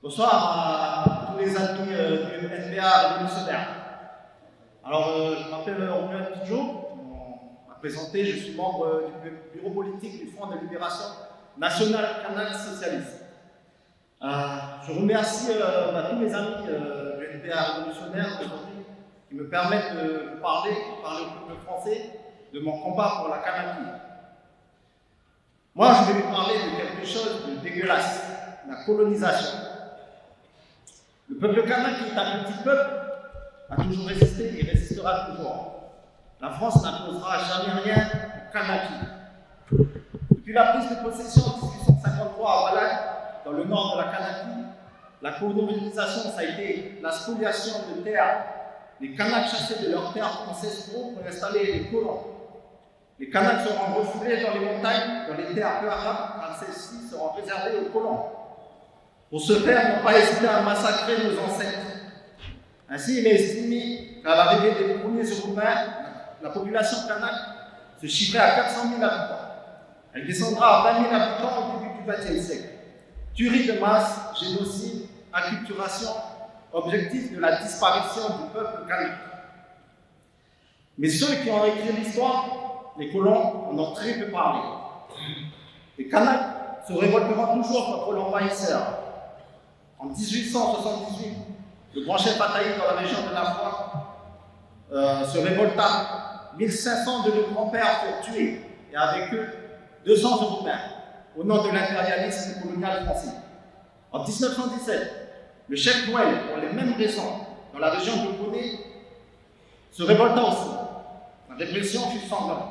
Bonsoir à tous les amis du NBA révolutionnaire. Alors, je m'appelle Romuald Pidgeot. On m'a présenté, je suis membre du bureau politique du Front de libération nationale kanak socialiste. Je remercie tous mes amis du NBA révolutionnaire aujourd'hui qui me permettent de parler au peuple français de mon combat pour la Kanaky. Moi, je vais vous parler de quelque chose de dégueulasse, la colonisation. Le peuple kanak, qui est un petit peuple, a toujours résisté et résistera toujours. La France n'imposera jamais rien aux Kanaky. Depuis la prise de possession en 1853 à Wallag, dans le nord de la Kanaky, la colonisation, ça a été la spoliation de terres. Les Kanaks chassaient de leurs terres ancestraux pour installer les colons. Les Kanaks seront refoulés dans les montagnes, dans les terres peu arables, car celles-ci seront réservées aux colons. Pour ce faire, n'ont pas hésité à massacrer nos ancêtres. Ainsi, il est estimé qu'à l'arrivée des premiers Européens, la population kanak se chiffrait à 400 000 habitants. Elle descendra à 20 000 habitants au début du XXe siècle. Tuerie de masse, génocide, acculturation, objectif de la disparition du peuple kanak. Mais ceux qui ont écrit l'histoire, les colons, en ont très peu parlé. Les Kanaks se révolteront toujours contre l'envahisseur. En 1878, le grand chef bataillé dans la région de la Foix se révolta. 1500 de nos grands-pères furent tués, et avec eux, 200 Européens, au nom de l'impérialisme colonial français. En 1917, le chef Noël, pour les mêmes raisons, dans la région de Bonnet, se révolta aussi. La répression fut sanglante.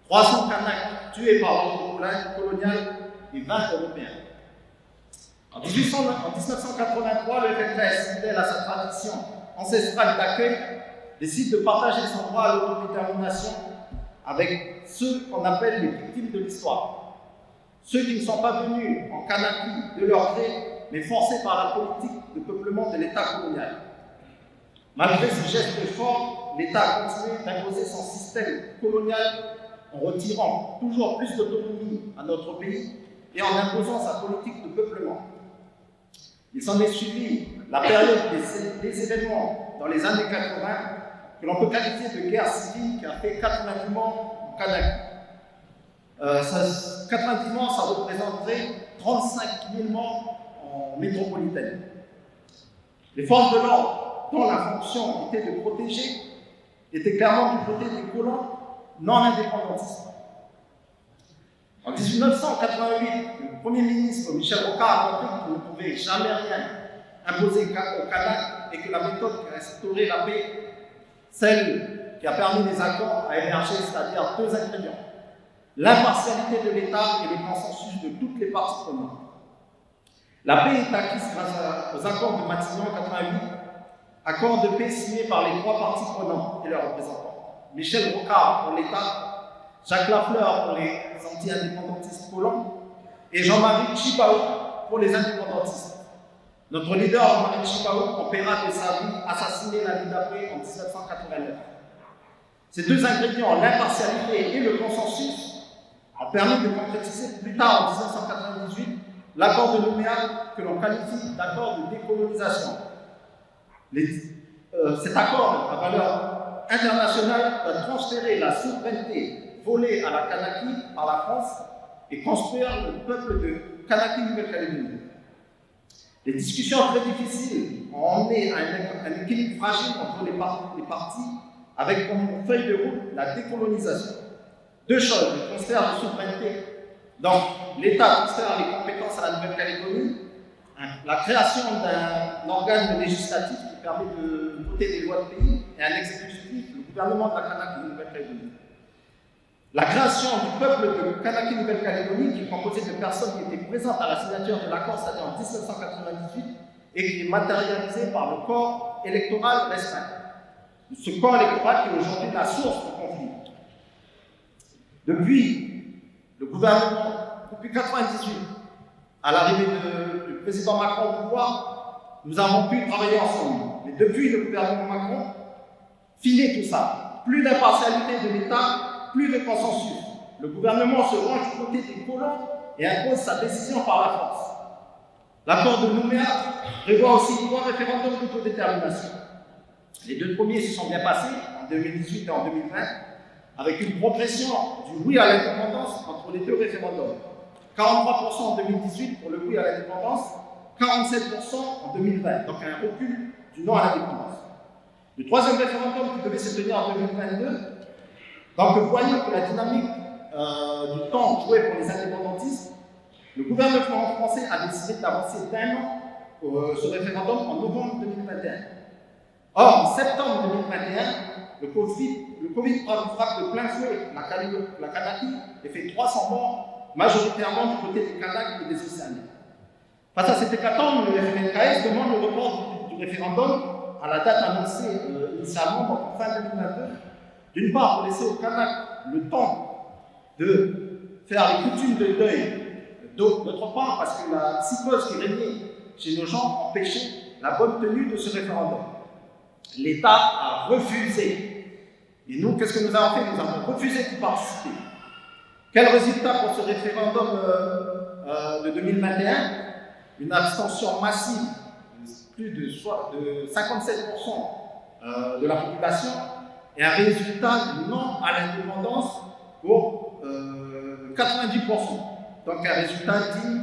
300 Kanaks tués par l'ordre colonial et 20 Européens. En 1983, le FNKS, fidèle à sa tradition ancestrale d'accueil, décide de partager son droit à l'autodétermination avec ceux qu'on appelle les victimes de l'histoire. Ceux qui ne sont pas venus en Kanaky de leur gré, mais forcés par la politique de peuplement de l'État colonial. Malgré ce geste fort, l'État a continué d'imposer son système colonial en retirant toujours plus d'autonomie à notre pays et en imposant sa politique de peuplement. Il s'en est suivi la période des événements dans les années 80 que l'on peut qualifier de guerre civile qui a fait 90 morts au Kanaky. 90 morts, ça représenterait 35 000 morts en métropolitaine. Les forces de l'ordre, dont la fonction était de protéger, étaient clairement du côté des colons non indépendantistes. En 1988, le Premier ministre Michel Rocard a compris qu'il ne pouvait jamais rien imposer aux Kanaks et que la méthode qui a instauré la paix, celle qui a permis les accords, a émergé, c'est-à-dire deux ingrédients. L'impartialité de l'État et le consensus de toutes les parties prenantes. La paix est acquise grâce aux accords de Matignon en 1988, accords de paix signés par les trois parties prenantes et leurs représentants. Michel Rocard pour l'État, Jacques Lafleur pour les anti-indépendantistes colons et Jean-Marie Tjibaou pour les indépendantistes. Notre leader Jean-Marie Tjibaou, en paiera de sa vie, assassiné l'année d'après en 1989. Ces deux ingrédients, l'impartialité et le consensus, ont permis de concrétiser plus tard en 1998 l'accord de Nouméa que l'on qualifie d'accord de décolonisation. Cet accord à valeur internationale va transférer la souveraineté volée à la Kanaky par la France et construire le peuple de Kanaky Nouvelle-Calédonie. Les discussions très difficiles ont emmené à un équilibre fragile entre les parties avec comme feuille de route la décolonisation. Deux choses, le transfert de souveraineté. Donc, l'État transfère les compétences à la Nouvelle-Calédonie, la création d'un organe législatif qui permet de voter des lois de pays et un exécutif, le gouvernement de la Kanaky Nouvelle-Calédonie. La création du peuple de Kanaky Nouvelle-Calédonie, qui est composé de personnes qui étaient présentes à la signature de l'accord, c'est-à-dire en 1998, et qui est matérialisé par le corps électoral restreint. Ce corps électoral qui est aujourd'hui la source du conflit. Depuis le gouvernement, depuis 1998, à l'arrivée du président Macron au pouvoir, nous avons pu travailler ensemble. Mais depuis le gouvernement Macron, filer tout ça. Plus d'impartialité de l'État, plus de consensus. Le gouvernement se range du côté des colons et impose sa décision par la force. L'accord de Nouméa prévoit aussi 3 référendums d'autodétermination. Les 2 premiers se sont bien passés, en 2018 et en 2020, avec une progression du oui à l'indépendance entre les 2 référendums. 43% en 2018 pour le oui à l'indépendance, 47% en 2020, donc un recul du non à l'indépendance. Le 3e référendum qui devait se tenir en 2022, donc voyant que la dynamique du temps jouait pour les indépendantistes, le gouvernement français a décidé d'avancer d'1 an ce référendum en novembre 2021. Or, en septembre 2021, le Covid frappe de plein fouet la Kanaky et fait 300 morts, majoritairement du côté des Kanaks et des Océaniens. Face à cette hécatombe, le FNKS demande le report du référendum à la date annoncée initialement, donc en fin 2022, d'une part pour laisser aux Kanaks le temps de faire les coutumes de deuil, d'autre part parce que la psychose qui régnait chez nos gens empêchait la bonne tenue de ce référendum. L'État a refusé. Et nous, qu'est-ce que nous avons fait? Nous avons refusé d'y participer. Quel résultat pour ce référendum de 2021? Une abstention massive de plus de 57% de la population et un résultat du non à l'indépendance pour 90%. Donc un résultat digne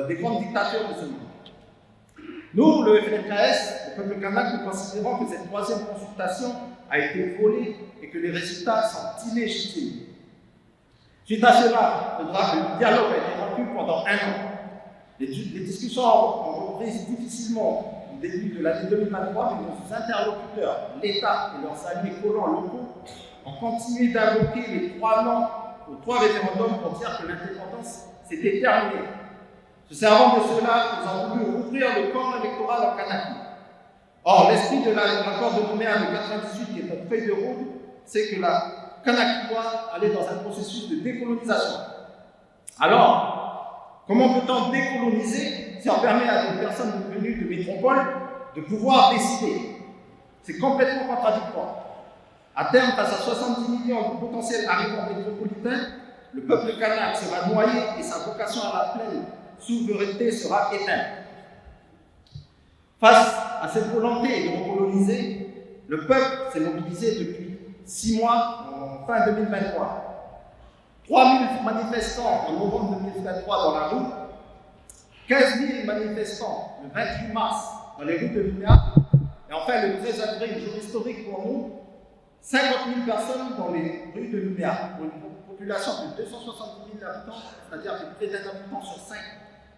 des grandes dictatures de ce monde. Nous, le FNKS, le peuple kanak, nous considérons que cette 3e consultation a été volée et que les résultats sont illégitimes. Suite à cela, le dialogue a été rompu pendant 1 an. Les discussions ont repris difficilement au début de l'année 2023, mais nos interlocuteurs, l'État et leurs alliés collants locaux, ont continué d'invoquer les 3 non aux 3 référendums pour dire que l'indépendance s'était terminée. Se servant de cela, nous avons voulu rouvrir le corps électoral en Kanaky. Or, l'esprit de l'accord de Nouméa de 1998, qui est notre feuille de route, c'est que la Kanaky doit aller dans un processus de décolonisation. Alors, comment peut-on décoloniser si on permet à des personnes venues de métropole de pouvoir décider? C'est complètement contradictoire. À terme, face à 70 millions de potentiels arrivants métropolitains, le peuple kanak sera noyé et sa vocation à la pleine souveraineté sera éteinte. Face à cette volonté de recoloniser, le peuple s'est mobilisé depuis 6 mois, en fin 2023. 3 000 manifestants en novembre 2023 dans la rue, 15 000 manifestants le 28 mars dans les rues de Nouméa, et enfin le 13 avril, jour historique pour nous, 50 000 personnes dans les rues de Nouméa, pour une population de 270 000 habitants, c'est-à-dire que près d'un habitant sur 5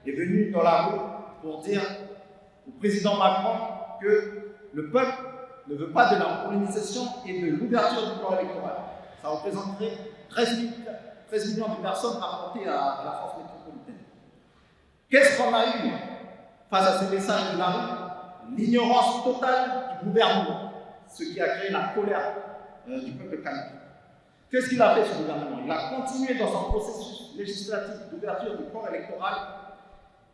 est venu dans la rue pour dire au président Macron que le peuple ne veut pas de la colonisation et de l'ouverture du corps électoral. Ça représenterait 13 millions de personnes rapportées à la France métropolitaine. Qu'est-ce qu'on a eu face à ces messages de la rue? L'ignorance totale du gouvernement, ce qui a créé la colère du peuple kanak. Qu'est-ce qu'il a fait ce gouvernement? Il a continué dans son processus législatif d'ouverture du corps électoral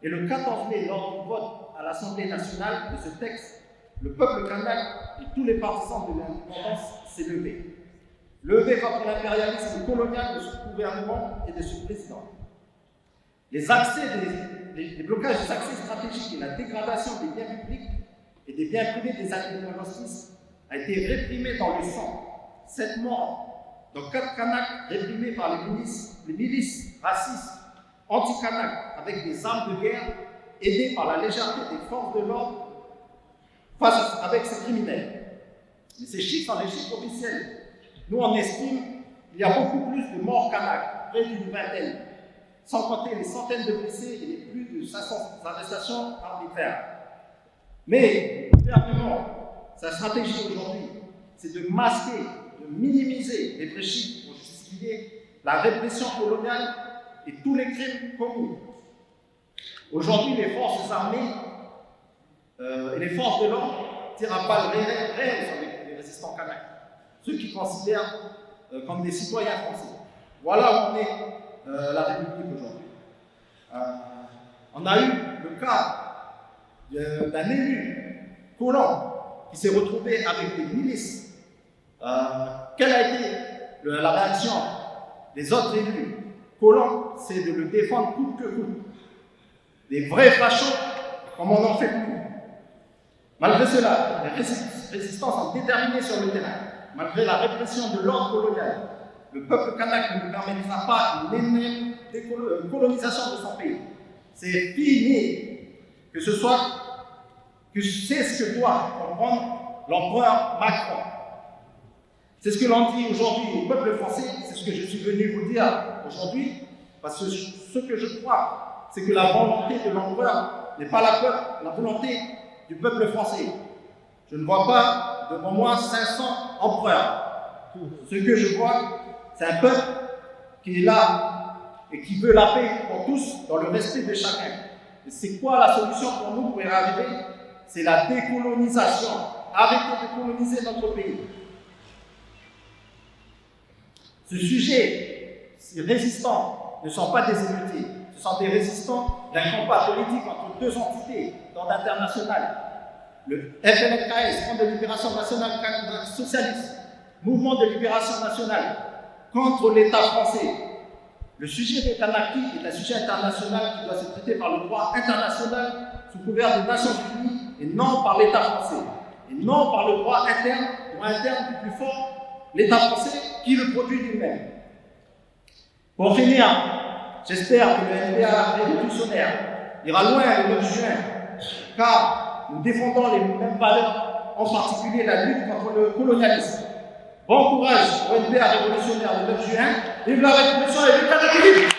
et le 14 mai, lors du vote à l'Assemblée nationale de ce texte, le peuple kanak et tous les partisans de l'indépendance s'est levé. Levé contre l'impérialisme colonial de ce gouvernement et de ce président. Les blocages des accès stratégiques et la dégradation des biens publics et des biens privés des indépendantistes a été réprimé dans le sang. 7 morts, dont 4 Kanaks réprimés par les milices racistes anti-Kanaks avec des armes de guerre aidées par la légèreté des forces de l'ordre avec ces criminels. Mais ces chiffres sont les chiffres officiels. Nous, on estime qu'il y a beaucoup plus de morts Kanaks, près d'une vingtaine, sans compter les centaines de blessés et les plus de 500 arrestations arbitraires. Mais le gouvernement, sa stratégie aujourd'hui, c'est de masquer, de minimiser les vrais chiffres pour justifier la répression coloniale et tous les crimes commis. Aujourd'hui, les forces armées et les forces de l'ordre tirent à balles réelles sur les résistants kanaks, ceux qui considèrent comme des citoyens français. Voilà où en est la République aujourd'hui. On a eu le cas d'un élu collant qui s'est retrouvé avec des milices. Quelle a été la réaction des autres élus collants? C'est de le défendre coûte que coûte. Des vrais fachos comme on en fait plus. Malgré cela, les résistants sont déterminés sur le terrain. Malgré la répression de l'ordre colonial, le peuple kanak ne nous permettra pas une énième colonisation de son pays. C'est fini que c'est ce que doit comprendre l'empereur Macron. C'est ce que l'on dit aujourd'hui au peuple français, c'est ce que je suis venu vous dire aujourd'hui, parce que ce que je crois, c'est que la volonté de l'empereur n'est pas la volonté du peuple français. Je ne vois pas devant moi 500 empereurs. Ce que je vois, c'est un peuple qui est là et qui veut la paix pour tous dans le respect de chacun. Et c'est quoi la solution pour nous pour y arriver? C'est la décolonisation. Arrêtez de coloniser notre pays. Ce sujet, ces résistants ne sont pas des émeutiers, ce sont des résistants d'un combat politique entre deux entités d'ordre international. Le FLNKS, Front de Libération Nationale Socialiste, Mouvement de Libération Nationale, contre l'État français. Le sujet des Kanaki est un sujet international qui doit se traiter par le droit international sous couvert des Nations Unies et non par l'État français. Et non par le droit interne du plus fort, l'État français qui le produit lui-même. Pour finir, j'espère que le NPA révolutionnaire ira loin le 9 juin, car nous défendons les mêmes valeurs, en particulier la lutte contre le colonialisme. Bon courage au NPA révolutionnaire le 9 juin. Vive la Révolution et vive la République!